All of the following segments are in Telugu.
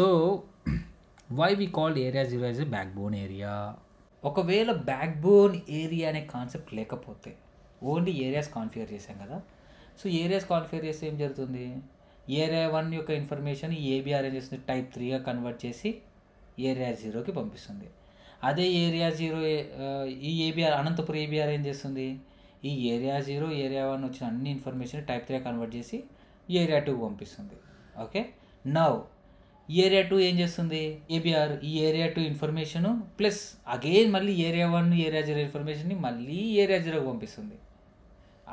So why we called area 0 as a backbone area? ఒకవేళ బ్యాక్ బోన్ ఏరియా అనే కాన్సెప్ట్ లేకపోతే ఓన్లీ ఏరియాస్ కాన్ఫిగర్ చేసాం కదా. సో ఏరియాస్ కాన్ఫిగర్ చేస్తే ఏం జరుగుతుంది? ఏరియా 1 యొక్క ఇన్ఫర్మేషన్ ఈ ఏబిఆర్ ఏం చేస్తుంది, టైప్ 3గా కన్వర్ట్ చేసి ఏరియా 0కి పంపిస్తుంది. అదే ఏరియా 0 ఈ ఏబిఆర్ అనంతపురం ఏబిఆర్ ఏం చేస్తుంది, ఈ ఏరియా 0 ఏరియా 1 వచ్చిన అన్ని ఇన్ఫర్మేషన్ టైప్ 3 కన్వర్ట్ చేసి ఏరియా 2కి పంపిస్తుంది. ఓకే, నవ్ ఏరియా 2 ఏం చేస్తుంది, ఏబిఆర్ ఈ ఏరియా 2 ఇన్ఫర్మేషను ప్లస్ అగైన్ మళ్ళీ ఏరియా 1 ఏరియా 0 ఇన్ఫర్మేషన్ని మళ్ళీ ఏరియా 0కి పంపిస్తుంది.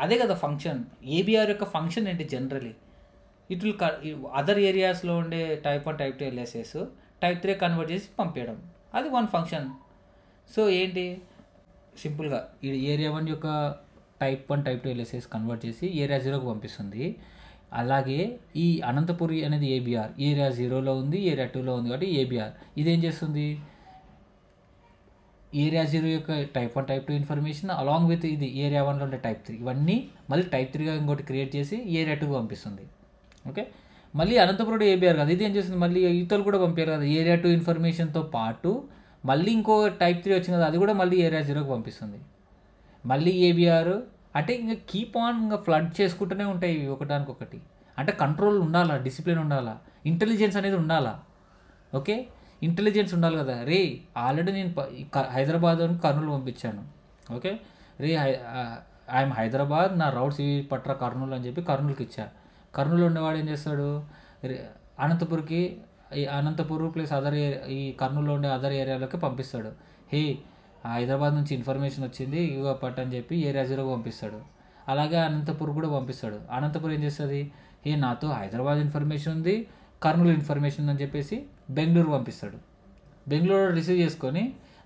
అదే కదా ఫంక్షన్. ఏబిఆర్ యొక్క ఫంక్షన్ ఏంటి జనరలీ, ఇట్ విల్ అదర్ ఏరియాస్లో ఉండే type 1 type 2 LSS type 3 convert చేసి పంపించడం, అది వన్ ఫంక్షన్. సో ఏంటి, సింపుల్గా ఈ ఏరియా 1 యొక్క టైప్ 1 టైప్ 2 ఎల్ఎస్ఎస్ కన్వర్ట్ చేసి ఏరియా 0కి పంపిస్తుంది. అలాగే ఈ అనంతపురి అనేది ఏబిఆర్ ఏరియా 0లో ఉంది, ఏరియా 2లో ఉంది కాబట్టి ఏబిఆర్ ఇదేం చేస్తుంది, ఏరియా 0 యొక్క type 1 type 2 information along with ఇది ఏరియా 1లో ఉండే టైప్ 3 ఇవన్నీ మళ్ళీ టైప్ 3గా ఇంకోటి క్రియేట్ చేసి ఏరియా 2కి పంపిస్తుంది. ఓకే, మళ్ళీ అనంతపురం ఏబిఆర్ కదా, ఇది ఏం చేస్తుంది, మళ్ళీ ఈతలు కూడా పంపారు కదా ఏరియా 2 ఇన్ఫర్మేషన్తో పాటు మళ్ళీ ఇంకో టైప్ 3 వచ్చింది కదా, అది కూడా మళ్ళీ ఏరియా 0కి పంపిస్తుంది. మళ్ళీ ఏబిఆర్ అంటే ఇంకా కీప్ ఆన్ ఇంకా ఫ్లడ్ చేసుకుంటూనే ఉంటాయి ఇవి ఒకదానికొకటి. అంటే కంట్రోల్ ఉండాలా, డిసిప్లిన్ ఉండాలా, ఇంటెలిజెన్స్ అనేది ఉండాలా. ఓకే, ఇంటెలిజెన్స్ ఉండాలి కదా. రే ఆల్రెడీ నేను హైదరాబాద్ అని కర్నూలు పంపించాను. ఓకే, రే ఐఎమ్ హైదరాబాద్, నా రౌట్స్ ఇవి పట్ర కర్నూలు అని చెప్పి కర్నూలుకి ఇచ్చా. కర్నూలు ఉండేవాడు ఏం చేస్తాడు, అనంతపూర్కి అనంతపూర్ ప్లస్ అదర్ ఈ కర్నూలులో ఉండే అదర్ ఏరియాలోకి పంపిస్తాడు. హే హైదరాబాద్ నుంచి ఇన్ఫర్మేషన్ వచ్చింది ఇవ్వ పట్టు అని చెప్పి ఏరియా 0కి పంపిస్తాడు. అలాగే అనంతపూర్ కూడా పంపిస్తాడు. అనంతపూర్ ఏం చేస్తుంది, ఏ నాతో హైదరాబాద్ ఇన్ఫర్మేషన్ ఉంది, కర్నూలు ఇన్ఫర్మేషన్ ఉందని చెప్పేసి బెంగళూరు పంపిస్తాడు. బెంగళూరు రిసీవ్ చేసుకొని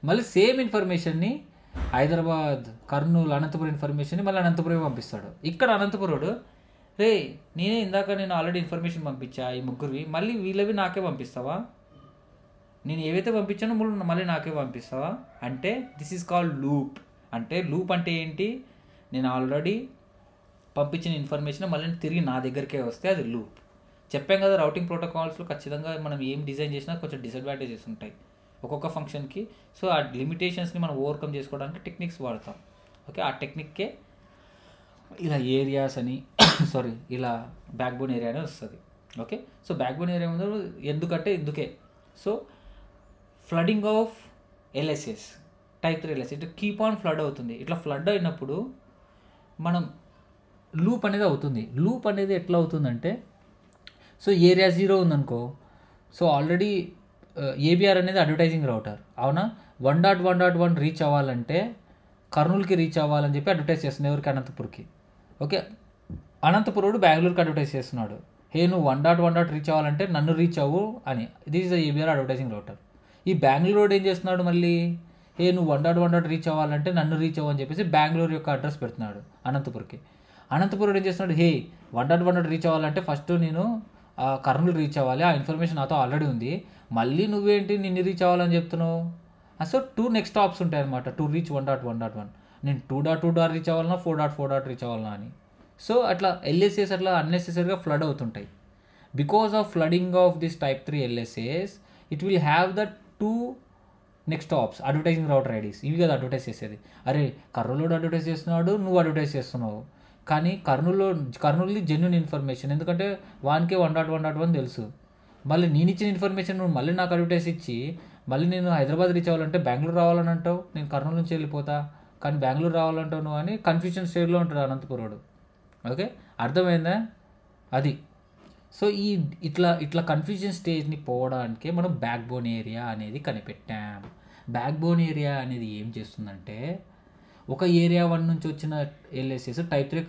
మళ్ళీ సేమ్ ఇన్ఫర్మేషన్ని హైదరాబాద్, కర్నూలు, అనంతపురం ఇన్ఫర్మేషన్ని మళ్ళీ అనంతపురం పంపిస్తాడు. ఇక్కడ అనంతపురుడు రే నేను ఆల్రెడీ ఇన్ఫర్మేషన్ పంపించా ఈ ముగ్గురివి, మళ్ళీ వీళ్ళవి నాకే పంపిస్తావా, నేను ఏవైతే పంపించానో మళ్ళీ నాకే పంపిస్తావా అంటే దిస్ ఈజ్ కాల్డ్ లూప్. అంటే లూప్ అంటే ఏంటి, నేను ఆల్రెడీ పంపించిన ఇన్ఫర్మేషన్ మళ్ళీ తిరిగి నా దగ్గరికే వస్తే అది లూప్. చెప్పాం కదా రౌటింగ్ ప్రోటోకాల్స్లో ఖచ్చితంగా మనం ఏం డిజైన్ చేసినా కొంచెం డిసడ్వాంటేజెస్ ఉంటాయి ఒక్కొక్క ఫంక్షన్కి. సో ఆ లిమిటేషన్స్ని మనం ఓవర్కమ్ చేసుకోవడానికి టెక్నిక్స్ వాడతాం. ఓకే, ఆ టెక్నిక్కే ఇలా ఏరియాస్ అని సారీ ఇలా బ్యాక్ బోన్ ఏరియా అని వస్తుంది. Okay, so back bone area ముందు ఎందుకంటే ఇందుకే. So flooding of LSS type 3 LSS ఇట్లా కీప్ ఆన్ ఫ్లడ్ అవుతుంది. ఇట్లా ఫ్లడ్ అయినప్పుడు మనం లూప్ అనేది అవుతుంది. లూప్ అనేది ఎట్లా అవుతుందంటే, సో ఏరియా 0 ఉందనుకో, సో ఆల్రెడీ ఏబిఆర్ అనేది అడ్వర్టైజింగ్ రౌటర్ అవునా, 1.1.1 రీచ్ అవ్వాలంటే కర్నూలుకి రీచ్ అవ్వాలని చెప్పి అడ్వర్టైజ్ చేస్తుంది. ఎవరికి, అనంతపూర్కి. ఓకే, అనంతపురుడు బెంగళూరుకి అడ్వర్టైజ్ చేస్తున్నాడు, హే నువ్వు 1.1. రీచ్ అవ్వాలంటే నన్ను రీచ్ అవ్వు అని. This is the ABR advertising router. ఈ బెంగళూరు ఏం చేస్తున్నాడు, మళ్ళీ హే నువ్వు 1.1. రీచ్ అవ్వాలంటే నన్ను రీచ్ అవ్వు అని చెప్పేసి బెంగళూరు యొక్క అడ్రస్ పెడుతున్నాడు అనంతపూర్కి. అనంతపురుడు ఏం చేస్తున్నాడు, హే 1.1 రీచ్ అవ్వాలంటే ఫస్ట్ నేను కర్నూలు రీచ్ అవ్వాలి, ఆ ఇన్ఫర్మేషన్ నాతో ఆల్రెడీ ఉంది, మళ్ళీ నువ్వేంటి నిన్ను రీచ్ అవ్వాలని చెప్తున్నావు. సో 2 నెక్స్ట్ స్టాప్స్ ఉంటాయి అనమాట టు రీచ్ 1.1.1. నేను 2.2. రీచ్ అవ్వాలన్నా 4.4. రీచ్ అవ్వాలన్నా అని. సో అట్లా ఎల్ఎస్ఎస్ అట్లా అన్నెసెసరీగా ఫ్లడ్ అవుతుంటాయి. Because of flooding of this type 3 LSS it will have the 2 next stops advertising router IDs. ఇవి కదా అడ్వర్టైజ్ చేసేది. అరే కర్నూలులో అడ్వర్టైజ్ చేస్తున్నాడు, నువ్వు అడ్వర్టైజ్ చేస్తున్నావు, కానీ కర్నూలుది జెన్యున్ ఇన్ఫర్మేషన్, ఎందుకంటే వానికే 1.1.1 తెలుసు. మళ్ళీ నేను ఇచ్చిన ఇన్ఫర్మేషన్ నువ్వు మళ్ళీ నాకు అడ్వర్టైజ్ ఇచ్చి మళ్ళీ నేను హైదరాబాద్ రీచ్ అవ్వాలంటే బెంగళూరు రావాలని అంటావు, నేను కర్నూలు నుంచి వెళ్ళిపోతా కానీ బెంగళూరు రావాలంటావు నువ్వు అని కన్ఫ్యూజన్ స్టేజ్లో ఉంటాడు అనంతపురుడు. ఓకే, అర్థమైందా అది. సో ఇట్లా కన్ఫ్యూజన్ స్టేజ్ని పోవడానికే మనం బ్యాక్ బోన్ ఏరియా అనేది కనిపెట్టాం. బ్యాక్ బోన్ ఏరియా అనేది ఏం చేస్తుందంటే, ఒక ఏరియా 1 నుంచి వచ్చిన ఎల్ఎస్ఎస్ టైప్ 3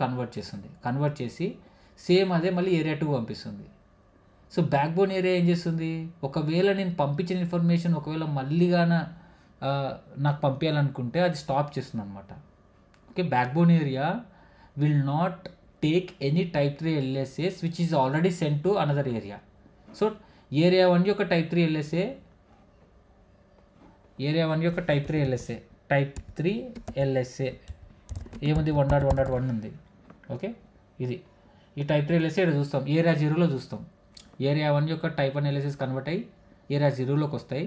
కన్వర్ట్ చేసి సేమ్ అదే మళ్ళీ ఏరియా 2 పంపిస్తుంది. సో బ్యాక్ బోన్ ఏరియా ఏం చేస్తుంది, ఒకవేళ నేను పంపించిన ఇన్ఫర్మేషన్ ఒకవేళ మళ్ళీగాన నాకు పంపించాలనుకుంటే అది స్టాప్ చేస్తుంది అనమాట. Okay, back bone area will not take any type 3 LSS which is already sent to another area. So area 1 యొక్క టైప్ 3 ఎల్ఎస్ఏ ఏముంది, 1.1.1 ఉంది. ఓకే, ఇది ఈ టైప్ 3 ఎల్ఎస్ఏ ఇక్కడ చూస్తాం, ఏరియా 0లో చూస్తాం. ఏరియా 1 యొక్క టైప్ 1 ఎల్ఎస్ఎస్ కన్వర్ట్ అయ్యి ఏరియా 0లోకి వస్తాయి.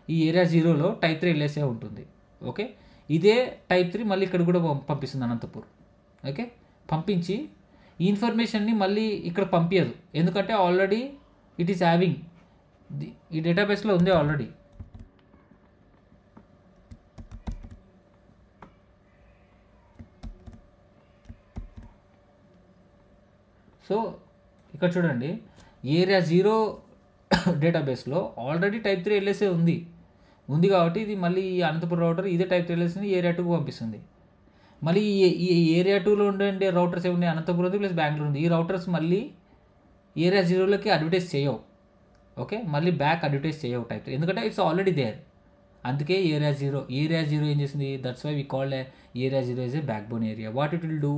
ఈ ఏరియా 0లో టైప్ 3 ఎల్ఎస్ఏ ఉంటుంది. ఓకే, ఇదే టైప్ 3 మళ్ళీ ఇక్కడ కూడా పంపిస్తుంది అనంతపూర్. ఓకే, పంపించి ఈ ఇన్ఫర్మేషన్ని మళ్ళీ ఇక్కడ పంపించదు, ఎందుకంటే ఆల్రెడీ ఇట్ ఈస్ హ్యావింగ్ ఈ డేటాబేస్లో ఉంది ఆల్రెడీ. సో ఇక్కడ చూడండి, ఏరియా 0 డేటాబేస్లో ఆల్రెడీ టైప్ 3 ఎల్ఎస్ఏ ఉంది కాబట్టి ఇది మళ్ళీ ఈ అనంతపురం రౌటర్ ఇదే టైప్ 3 ఎల్ఎస్ని ఏరియా 2కి పంపిస్తుంది. మళ్ళీ ఈ ఏరియా 2లో ఉండే రౌటర్స్ ఏమున్నాయి, అనంతపురం ఉంది ప్లస్ బెంగళూరు ఉంది. ఈ రౌటర్స్ మళ్ళీ ఏరియా 0లోకి అడ్వర్టైజ్ చేయవు. ఓకే, మళ్ళీ బ్యాక్ అడ్వర్టైజ్ చేయవు టైప్ 3, ఎందుకంటే ఇట్స్ ఆల్రెడీ దేర్. అందుకే ఏరియా 0 ఏం చేసింది, that's why we called area 0 is a backbone area. What it will do,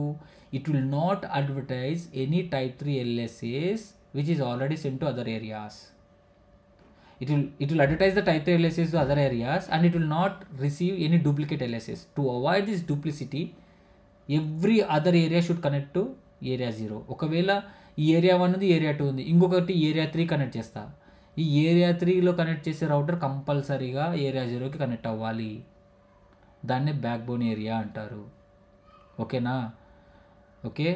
it will not advertise any type 3 LSAs which is already sent to other areas. It will advertise the type 3 LSAs to other areas and it will not receive any duplicate LSAs. To avoid this duplicity, every other area should connect to area 0. ఒకవేళ ఈ ఏరియా 1 ఉంది, ఏరియా 2 ఉంది, ఇంకొకటి ఏరియా 3 కనెక్ట్ చేస్తా, ఈ ఏరియా 3లో కనెక్ట్ చేసే రౌటర్ కంపల్సరీగా ఏరియా 0కి కనెక్ట్ అవ్వాలి. దాన్నే బ్యాక్ బోన్ ఏరియా అంటారు. ఓకేనా? ఓకే,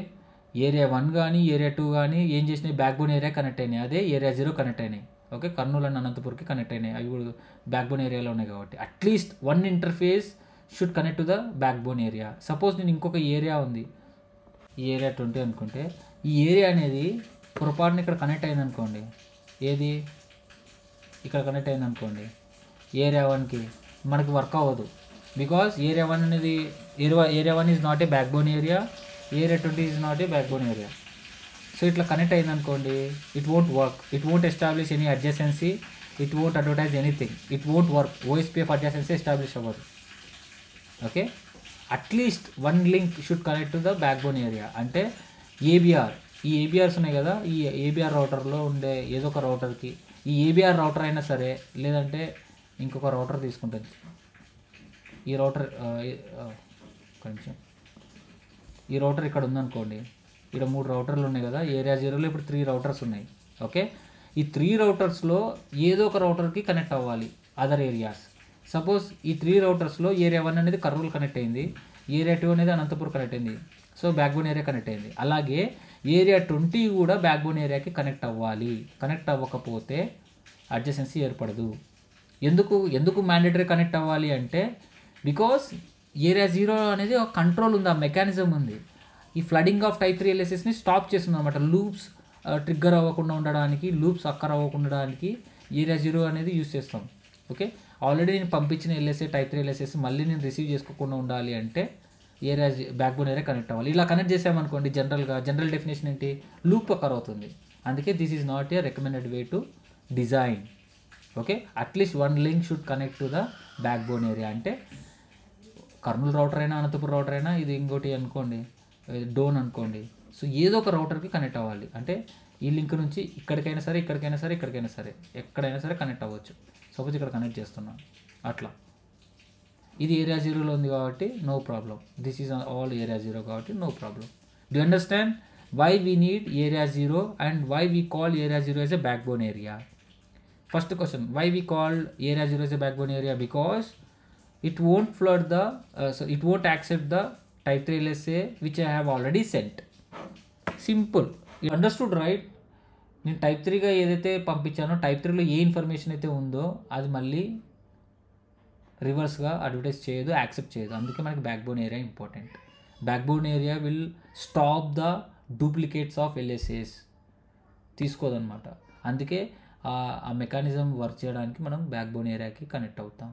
ఏరియా 1 కానీ ఏరియా 2 కానీ ఏం చేసినాయి, బ్యాక్ బోన్ ఏరియా కనెక్ట్ అయినాయి, అదే ఏరియా 0 కనెక్ట్ అయినాయి. ఓకే, కర్నూలు అండ్ అనంతపూర్కి కనెక్ట్ అయినాయి, అవి కూడా బ్యాక్ బోన్ ఏరియాలో ఉన్నాయి కాబట్టి at least one interface should connect to the backbone area. Suppose నేను ఇంకొక ఏరియా ఉంది, ఈ ఏరియా 20 అనుకుంటే, ఈ ఏరియా అనేది పొరపాటున ఇక్కడ కనెక్ట్ అయింది అనుకోండి, ఏది ఇక్కడ కనెక్ట్ అయింది అనుకోండి ఏరియా 1కి, మనకి వర్క్ అవ్వదు. బికాస్ ఏరియా 1 అనేది area 1 is not a backbone area, area 20 is not a backbone area. So ఇట్లా కనెక్ట్ అయింది అనుకోండి, it won't work, it won't establish any adjacency, it won't advertise anything, it won't work. OSPF adjacency establish అవ్వదు. Okay, at least one link should connect to the backbone area. అంటే ఏబిఆర్, ఈ ఏబిఆర్స్ ఉన్నాయి కదా, ఈ ఏబిఆర్ రౌటర్లో ఉండే ఏదో ఒక రౌటర్కి, ఈ ఏబిఆర్ రౌటర్ అయినా సరే, లేదంటే ఇంకొక రౌటర్ తీసుకుంటుంది, ఈ రౌటర్ కొంచెం ఈ రౌటర్ ఇక్కడ ఉందనుకోండి, ఇక్కడ 3 రౌటర్లు ఉన్నాయి కదా, ఏరియా 0లో ఇప్పుడు 3 రౌటర్స్ ఉన్నాయి. ఓకే, ఈ 3 రౌటర్స్లో ఏదో ఒక రౌటర్కి కనెక్ట్ అవ్వాలి అదర్ ఏరియాస్. సపోజ్ ఈ 3 రౌటర్స్లో ఏరియా 1 అనేది కర్నూలు కనెక్ట్ అయింది, ఏరియా 2 అనేది అనంతపూర్ కనెక్ట్ అయింది, so back bone area connect అయింది. అలాగే ఏరియా 20 కూడా బ్యాక్ బోన్ ఏరియాకి కనెక్ట్ అవ్వాలి. కనెక్ట్ అవ్వకపోతే అడ్జసెన్సీ ఏర్పడదు. ఎందుకు మ్యాండేటరీ కనెక్ట్ అవ్వాలి అంటే, బికాస్ ఏరియా 0 అనేది ఒక కంట్రోల్ ఉంది, ఆ మెకానిజం ఉంది. ఈ ఫ్లడింగ్ ఆఫ్ టైప్ 3 ఎల్ఎస్ఎస్ని స్టాప్ చేస్తుంది అనమాట. లూప్స్ ట్రిగ్గర్ అవ్వకుండా ఉండడానికి, లూప్స్ అక్కర్ అవ్వకుండా ఉండడానికి ఏరియా 0 అనేది యూస్ చేస్తాం. ఓకే, ఆల్రెడీ నేను పంపించిన ఎల్ఎస్ఏ టైప్ 3 ఎల్ఎస్ఎస్ మళ్ళీ నేను రిసీవ్ చేసుకోకుండా ఉండాలి అంటే area back bone area connect అవ్వాలి. ఇలా కనెక్ట్ చేసామనుకోండి, జనరల్ డెఫినేషన్ ఏంటి, లూప్ అక్కర్ అవుతుంది. అందుకే this is not A recommended way to design. Okay, at least one link should connect to the backbone area. అంటే కర్నూలు రౌటర్ అయినా అనంతపురం రౌటర్ అయినా, ఇది ఇంకోటి అనుకోండి డోన్ అనుకోండి, సో ఏదో ఒక రౌటర్కి కనెక్ట్ అవ్వాలి. అంటే ఈ లింక్ నుంచి ఇక్కడికైనా సరే, ఇక్కడికైనా సరే, ఇక్కడికైనా సరే, ఎక్కడైనా సరే కనెక్ట్ అవ్వచ్చు. సపోజ్ ఇక్కడ కనెక్ట్ చేస్తున్నాను అట్లా, ఇది ఏరియా 0లో ఉంది కాబట్టి no problem. This is all area 0 కాబట్టి no problem. Do understand why we need area 0 and why we call area 0 as a backbone area? First question, why we call area 0 as a backbone area? Because it won't flood the it won't accept the type 3 LSA which I have already sent. Simple. You understood, right? నేను టైప్ 3గా ఏదైతే పంపించానో, టైప్ 3లో ఏ ఇన్ఫర్మేషన్ అయితే ఉందో అది మళ్ళీ రివర్స్గా అడ్వర్టైజ్ చేయదు, యాక్సెప్ట్ చేయదు. అందుకే మనకి backbone area important. Backbone area will stop the duplicates of LSAs, తీసుకోదన్నమాట. అందుకే ఆ మెకానిజం వర్క్ చేయడానికి మనం బ్యాక్ బోన్ ఏరియాకి కనెక్ట్ అవుతాం.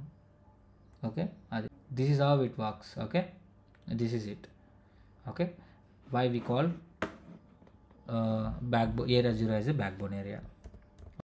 ఓకే, అది this is how it works. Okay, this is it. Okay, why we call area 0 as a backbone area.